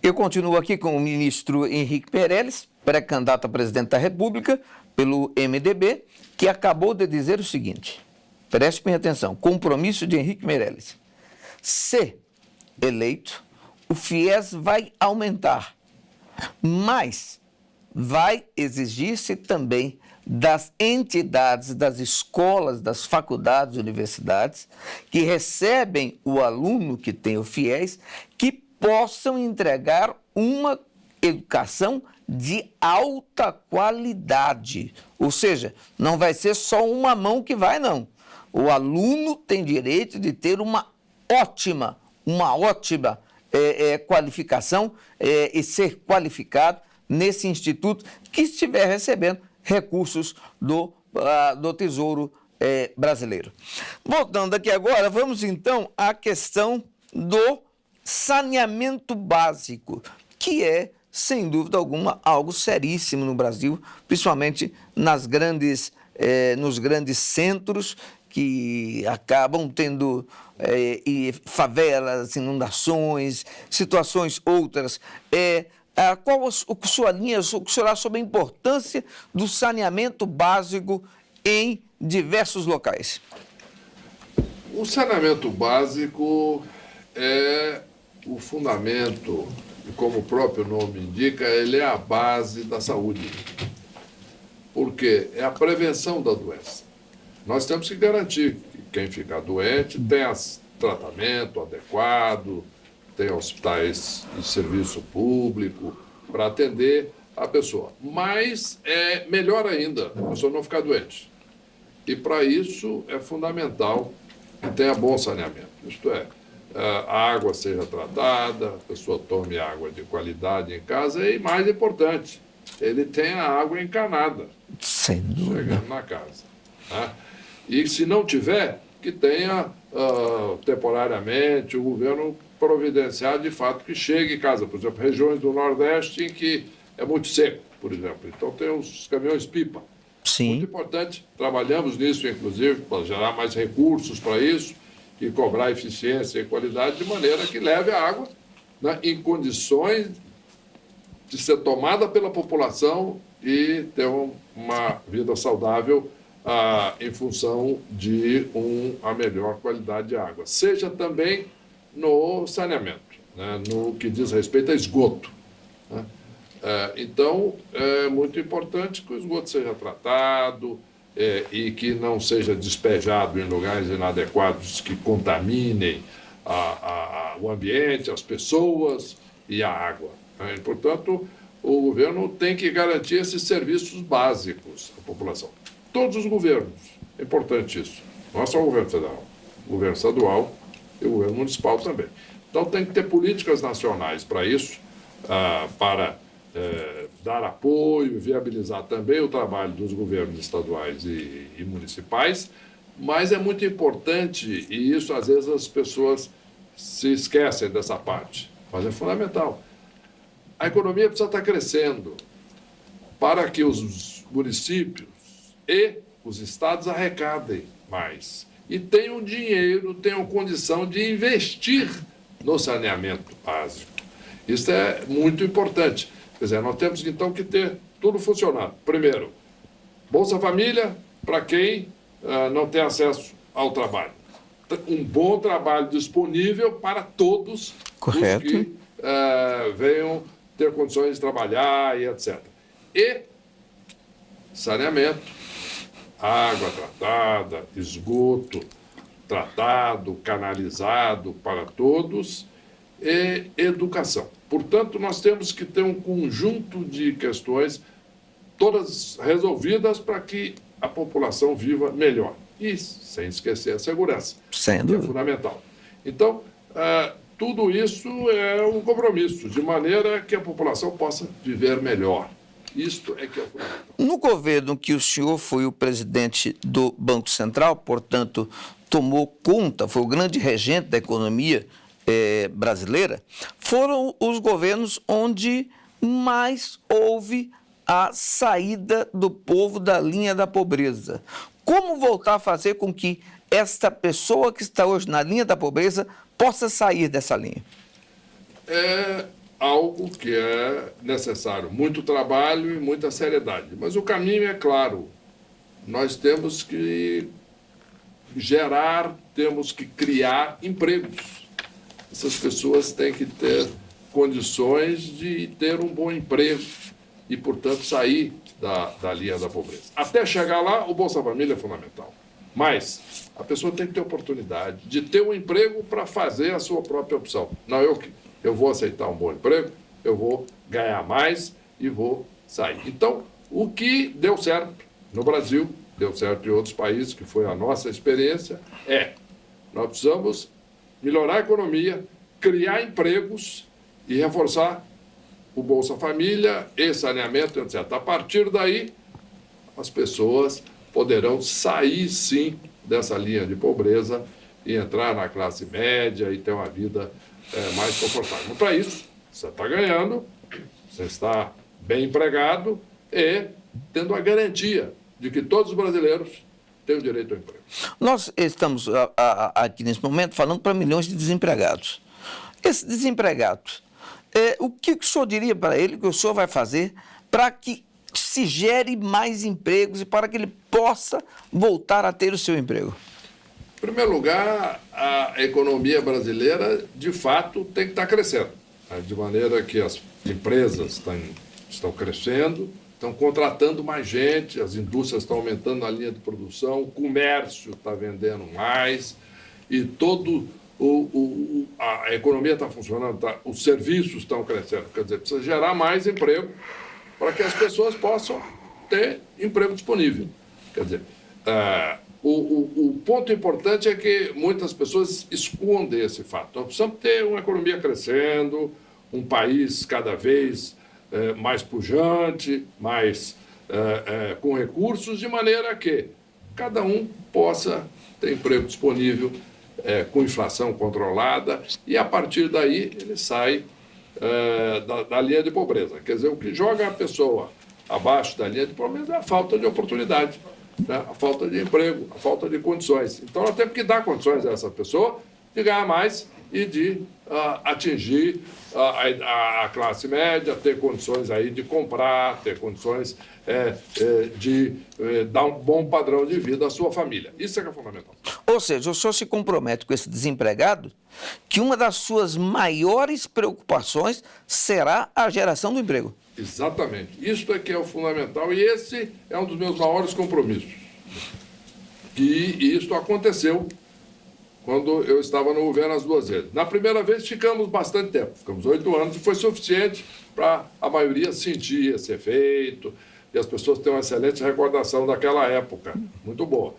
Eu continuo aqui com o ministro Henrique Meirelles, pré-candidato a presidente da República pelo MDB, que acabou de dizer o seguinte, preste bem atenção, compromisso de Henrique Meirelles. Se eleito, o FIES vai aumentar, mas vai exigir-se também das entidades, das escolas, das faculdades, universidades, que recebem o aluno que tem o FIES, que possam entregar uma educação de alta qualidade. Ou seja, não vai ser só uma mão que vai, não. O aluno tem direito de ter uma ótima qualificação e ser qualificado nesse instituto que estiver recebendo recursos do Tesouro Brasileiro. Voltando aqui agora, vamos então à questão do saneamento básico, que é, sem dúvida alguma, algo seríssimo no Brasil, principalmente nos grandes centros que acabam tendo favelas, inundações, situações outras. Qual a sua linha, o que será sobre a importância do saneamento básico em diversos locais? O saneamento básico é o fundamento, e como o próprio nome indica, ele é a base da saúde. Porque é a prevenção da doença. Nós temos que garantir que quem ficar doente tenha tratamento adequado, tem hospitais de serviço público para atender a pessoa. Mas é melhor ainda a pessoa não ficar doente. E para isso é fundamental que tenha bom saneamento. Isto é, a água seja tratada, a pessoa tome água de qualidade em casa e, mais importante, ele tenha água encanada. Sem dúvida. Chegando na casa. Tá? E se não tiver, que tenha temporariamente o governo providenciar de fato que chegue em casa. Por exemplo, regiões do Nordeste em que é muito seco, por exemplo. Então tem os caminhões-pipa. Sim. Muito importante. Trabalhamos nisso, inclusive, para gerar mais recursos para isso e cobrar eficiência e qualidade de maneira que leve a água, né, em condições de ser tomada pela população e ter uma vida saudável em função de uma melhor qualidade de água. Seja também no saneamento, né, no que diz respeito a esgoto. Né? Então, é muito importante que o esgoto seja tratado e que não seja despejado em lugares inadequados que contaminem o ambiente, as pessoas e a água. Né? E, portanto, o governo tem que garantir esses serviços básicos à população. Todos os governos, é importante isso. Não é só o governo federal, o governo estadual e o governo municipal também. Então, tem que ter políticas nacionais para isso, para dar apoio, viabilizar também o trabalho dos governos estaduais e municipais, mas é muito importante, e isso às vezes as pessoas se esquecem dessa parte, mas é fundamental. A economia precisa estar crescendo para que os municípios e os estados arrecadem mais e tenham dinheiro, tenham condição de investir no saneamento básico. Isso é muito importante. Quer dizer, nós temos então que ter tudo funcionando. Primeiro, Bolsa Família para quem não tem acesso ao trabalho. Um bom trabalho disponível para todos. Correto. Os que venham ter condições de trabalhar e etc. E saneamento, água tratada, esgoto tratado, canalizado para todos e educação. Portanto, nós temos que ter um conjunto de questões todas resolvidas para que a população viva melhor. E sem esquecer a segurança, que é fundamental. Então, tudo isso é um compromisso, de maneira que a população possa viver melhor. Isto é que é fundamental. No governo que o senhor foi o presidente do Banco Central, portanto, tomou conta, foi o grande regente da economia brasileira, foram os governos onde mais houve a saída do povo da linha da pobreza. Como voltar a fazer com que esta pessoa que está hoje na linha da pobreza possa sair dessa linha? algo que é necessário, muito trabalho e muita seriedade. Mas o caminho é claro. Nós temos que gerar, temos que criar empregos. Essas pessoas têm que ter condições de ter um bom emprego e, portanto, sair da linha da pobreza. Até chegar lá, o Bolsa Família é fundamental. Mas a pessoa tem que ter oportunidade de ter um emprego para fazer a sua própria opção. Não, eu vou aceitar um bom emprego, eu vou ganhar mais e vou sair. Então, o que deu certo no Brasil, deu certo em outros países, que foi a nossa experiência, nós precisamos melhorar a economia, criar empregos e reforçar o Bolsa Família e saneamento, etc. A partir daí, as pessoas poderão sair, sim, dessa linha de pobreza e entrar na classe média e ter uma vida mais confortável. Para isso, você está ganhando, você está bem empregado e tendo a garantia de que todos os brasileiros têm o direito ao emprego. Nós estamos aqui nesse momento falando para milhões de desempregados. Esse desempregado, o que o senhor diria para ele, que o senhor vai fazer para que se gere mais empregos e para que ele possa voltar a ter o seu emprego? Em primeiro lugar, a economia brasileira, de fato, tem que estar crescendo, de maneira que as empresas estão crescendo, estão contratando mais gente, as indústrias estão aumentando a linha de produção, o comércio está vendendo mais e a economia está funcionando, os serviços estão crescendo. Quer dizer, precisa gerar mais emprego para que as pessoas possam ter emprego disponível. Quer dizer, o ponto importante é que muitas pessoas escondem esse fato. Nós precisamos ter uma economia crescendo, um país cada vez mais pujante, mais com recursos, de maneira que cada um possa ter emprego disponível, com inflação controlada, e a partir daí ele sai da linha de pobreza. Quer dizer, o que joga a pessoa abaixo da linha de pobreza é a falta de oportunidade, né? A falta de emprego, a falta de condições. Então, nós temos que dar condições a essa pessoa de ganhar mais e de atingir a classe média, ter condições aí de comprar, ter condições de dar um bom padrão de vida à sua família. Isso é que é fundamental. Ou seja, o senhor se compromete com esse desempregado que uma das suas maiores preocupações será a geração do emprego. Exatamente. Isso é que é o fundamental e esse é um dos meus maiores compromissos. E isso aconteceu quando eu estava no governo as duas vezes. Na primeira vez ficamos bastante tempo, ficamos 8 anos, e foi suficiente para a maioria sentir esse efeito, e as pessoas têm uma excelente recordação daquela época, muito boa.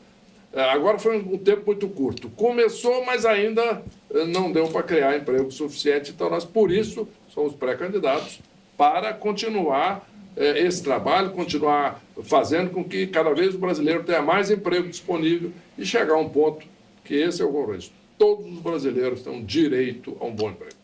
Agora foi um tempo muito curto. Começou, mas ainda não deu para criar emprego suficiente, então nós, por isso, somos pré-candidatos para continuar esse trabalho, continuar fazendo com que cada vez o brasileiro tenha mais emprego disponível e chegar a um ponto que esse é o compromisso. Todos os brasileiros têm direito a um bom emprego.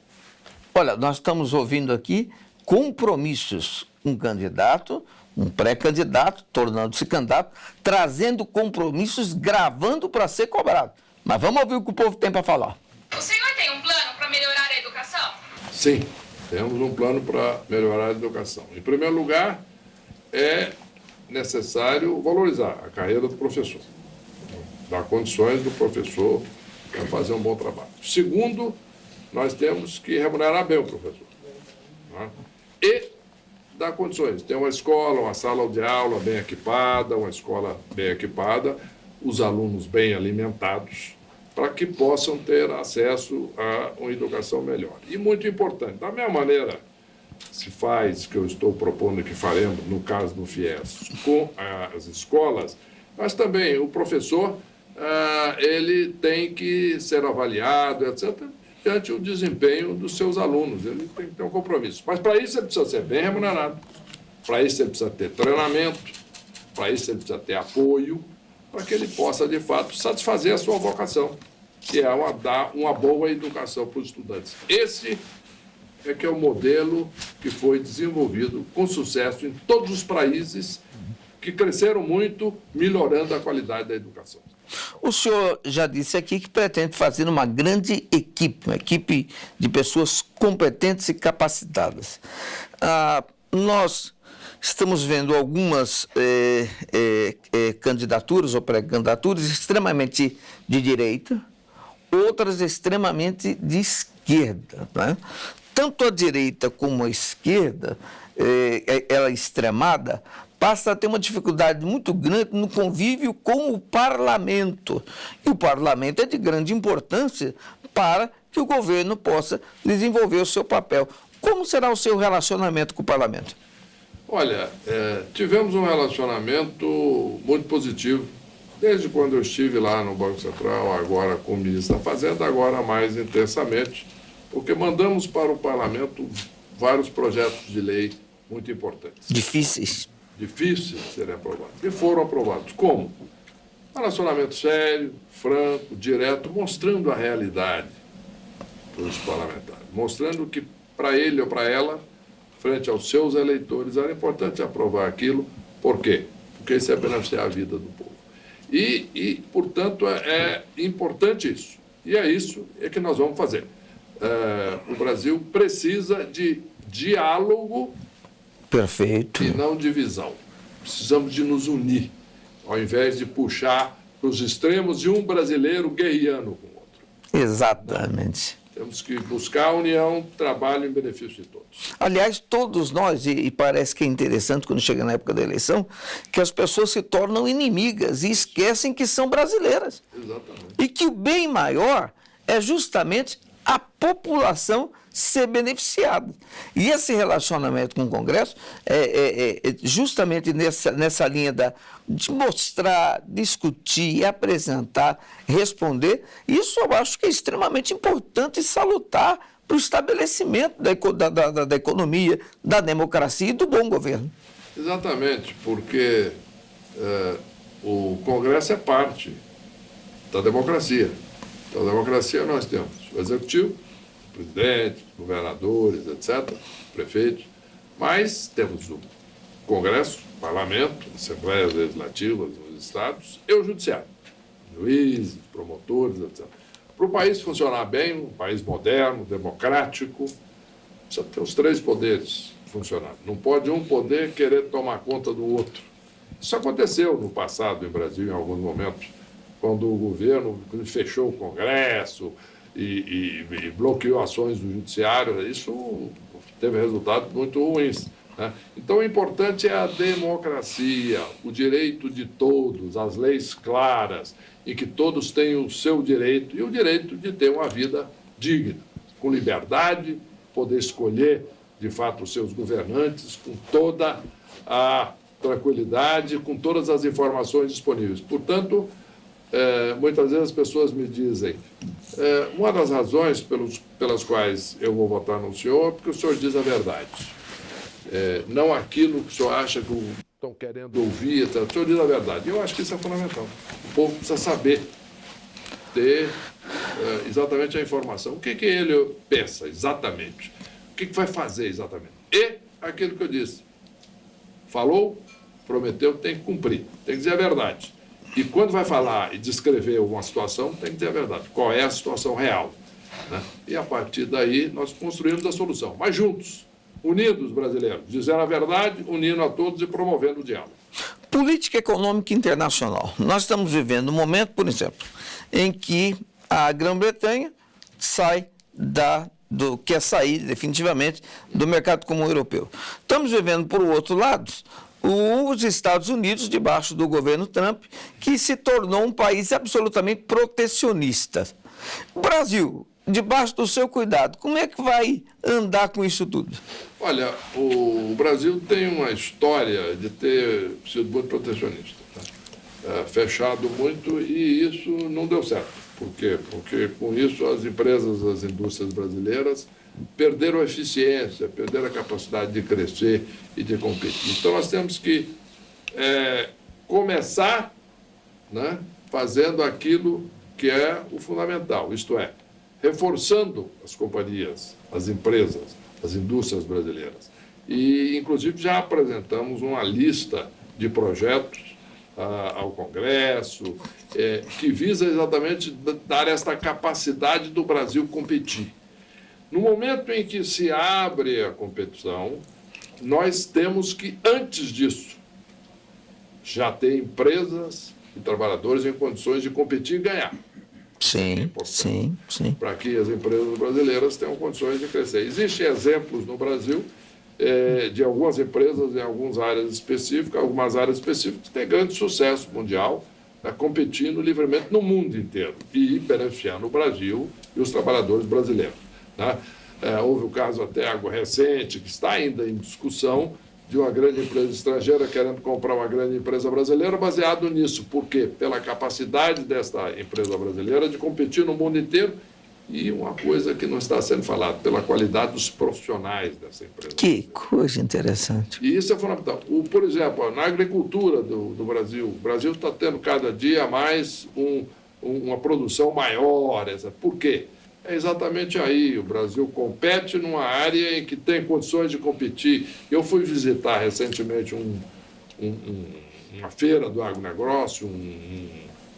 Olha, nós estamos ouvindo aqui compromissos. Um candidato, um pré-candidato, tornando-se candidato, trazendo compromissos, gravando para ser cobrado. Mas vamos ouvir o que o povo tem para falar. O senhor tem um plano para melhorar a educação? Sim, temos um plano para melhorar a educação. Em primeiro lugar, é necessário valorizar a carreira do professor, dar condições do professor para fazer um bom trabalho. Segundo, nós temos que remunerar bem o professor, né? E dar condições. Ter uma escola, uma sala de aula bem equipada, uma escola bem equipada, os alunos bem alimentados, para que possam ter acesso a uma educação melhor. E muito importante, da mesma maneira se faz, que eu estou propondo que faremos, no caso do FIES, com as escolas, mas também o professor, ele tem que ser avaliado, etc., diante o desempenho dos seus alunos. Ele tem que ter um compromisso. Mas para isso ele precisa ser bem remunerado, para isso ele precisa ter treinamento, para isso ele precisa ter apoio, para que ele possa, de fato, satisfazer a sua vocação, que é dar uma boa educação para os estudantes. Esse é que é o modelo que foi desenvolvido com sucesso em todos os países que cresceram muito, melhorando a qualidade da educação. O senhor já disse aqui que pretende fazer uma grande equipe, uma equipe de pessoas competentes e capacitadas. Nós estamos vendo algumas candidaturas ou pré-candidaturas extremamente de direita, outras extremamente de esquerda, né? Tanto a direita como a esquerda, ela extremada, passa a ter uma dificuldade muito grande no convívio com o parlamento. E o parlamento é de grande importância para que o governo possa desenvolver o seu papel. Como será o seu relacionamento com o parlamento? Olha, tivemos um relacionamento muito positivo, desde quando eu estive lá no Banco Central, agora como ministro da Fazenda, agora mais intensamente, porque mandamos para o parlamento vários projetos de lei muito importantes. Difíceis de serem aprovados. E foram aprovados. Como? Relacionamento sério, franco, direto, mostrando a realidade dos parlamentares, mostrando que para ele ou para ela, frente aos seus eleitores, era importante aprovar aquilo. Por quê? Porque isso é beneficiar a vida do povo. E portanto, é importante isso. E é isso que nós vamos fazer. O Brasil precisa de diálogo. Perfeito. E não divisão. Precisamos de nos unir, ao invés de puxar para os extremos e um brasileiro guerreando com o outro. Exatamente. Temos que buscar a união, trabalho em benefício de todos. Aliás, todos nós, e parece que é interessante quando chega na época da eleição, que as pessoas se tornam inimigas e esquecem que são brasileiras. Exatamente. E que o bem maior é justamente a população ser beneficiada. E esse relacionamento com o Congresso é justamente nessa linha de mostrar, discutir, apresentar, responder. Isso eu acho que é extremamente importante e salutar para o estabelecimento da economia, da democracia e do bom governo. Exatamente, porque o Congresso é parte da democracia. Então, a democracia nós temos o Executivo, presidente, governadores, etc., prefeitos, mas temos o Congresso, o Parlamento, Assembleias Legislativas nos estados e o Judiciário, juízes, promotores, etc. Para o país funcionar bem, um país moderno, democrático, precisa ter os três poderes funcionando. Não pode um poder querer tomar conta do outro. Isso aconteceu no passado, em Brasil, em alguns momentos, quando o governo fechou o Congresso e bloqueou ações do Judiciário. Isso teve resultados muito ruins, né? Então, o importante é a democracia, o direito de todos, as leis claras, e que todos tenham o seu direito, e o direito de ter uma vida digna, com liberdade, poder escolher, de fato, os seus governantes, com toda a tranquilidade, com todas as informações disponíveis. Portanto, muitas vezes as pessoas me dizem, uma das razões pelas quais eu vou votar no senhor é porque o senhor diz a verdade. Não aquilo que o senhor acha que estão querendo ouvir, etc. O senhor diz a verdade. Eu acho que isso é fundamental. O povo precisa saber, ter exatamente a informação. O que ele pensa exatamente? O que vai fazer exatamente? E aquilo que eu disse. Falou, prometeu, tem que cumprir. Tem que dizer a verdade. E quando vai falar e descrever uma situação, tem que dizer a verdade. Qual é a situação real? Né? E a partir daí nós construímos a solução. Mas juntos, unidos brasileiros, dizendo a verdade, unindo a todos e promovendo o diálogo. Política econômica internacional. Nós estamos vivendo um momento, por exemplo, em que a Grã-Bretanha quer sair definitivamente do mercado comum europeu. Estamos vivendo, por outro lado, os Estados Unidos, debaixo do governo Trump, que se tornou um país absolutamente protecionista. O Brasil, debaixo do seu cuidado, como é que vai andar com isso tudo? Olha, o Brasil tem uma história de ter sido muito protecionista, tá? Fechado muito, e isso não deu certo. Por quê? Porque com isso as empresas, as indústrias brasileiras perderam a eficiência, perderam a capacidade de crescer e de competir. Então, nós temos que começar, né, fazendo aquilo que é o fundamental, isto é, reforçando as companhias, as empresas, as indústrias brasileiras. E, inclusive, já apresentamos uma lista de projetos ao Congresso, que visa exatamente dar esta capacidade do Brasil competir. No momento em que se abre a competição, nós temos que, antes disso, já ter empresas e trabalhadores em condições de competir e ganhar. Sim, sim, sim. Para que as empresas brasileiras tenham condições de crescer. Existem exemplos no Brasil de algumas empresas em algumas áreas específicas, que têm grande sucesso mundial, competindo livremente no mundo inteiro e beneficiando o Brasil e os trabalhadores brasileiros. Né? Houve o caso até algo recente, que está ainda em discussão, de uma grande empresa estrangeira querendo comprar uma grande empresa brasileira, baseado nisso. Por quê? Pela capacidade desta empresa brasileira de competir no mundo inteiro e uma coisa que não está sendo falada, pela qualidade dos profissionais dessa empresa. Que coisa interessante. E isso é fundamental. Por exemplo, na agricultura do Brasil, o Brasil está tendo cada dia mais uma produção maior. Por quê? É exatamente aí. O Brasil compete numa área em que tem condições de competir. Eu fui visitar recentemente uma feira do agronegócio,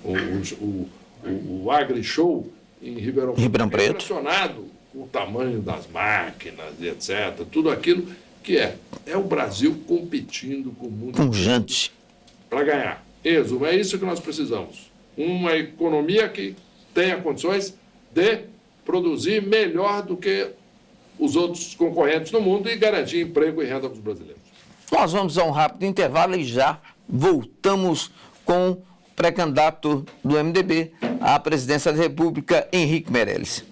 o AgriShow em Ribeirão Preto. Impressionado com o tamanho das máquinas e etc. Tudo aquilo que é o Brasil competindo com o mundo. Pungente. Para ganhar. Em resumo, é isso que nós precisamos. Uma economia que tenha condições de produzir melhor do que os outros concorrentes no mundo e garantir emprego e renda para os brasileiros. Nós vamos a um rápido intervalo e já voltamos com o pré-candidato do MDB à presidência da República, Henrique Meirelles.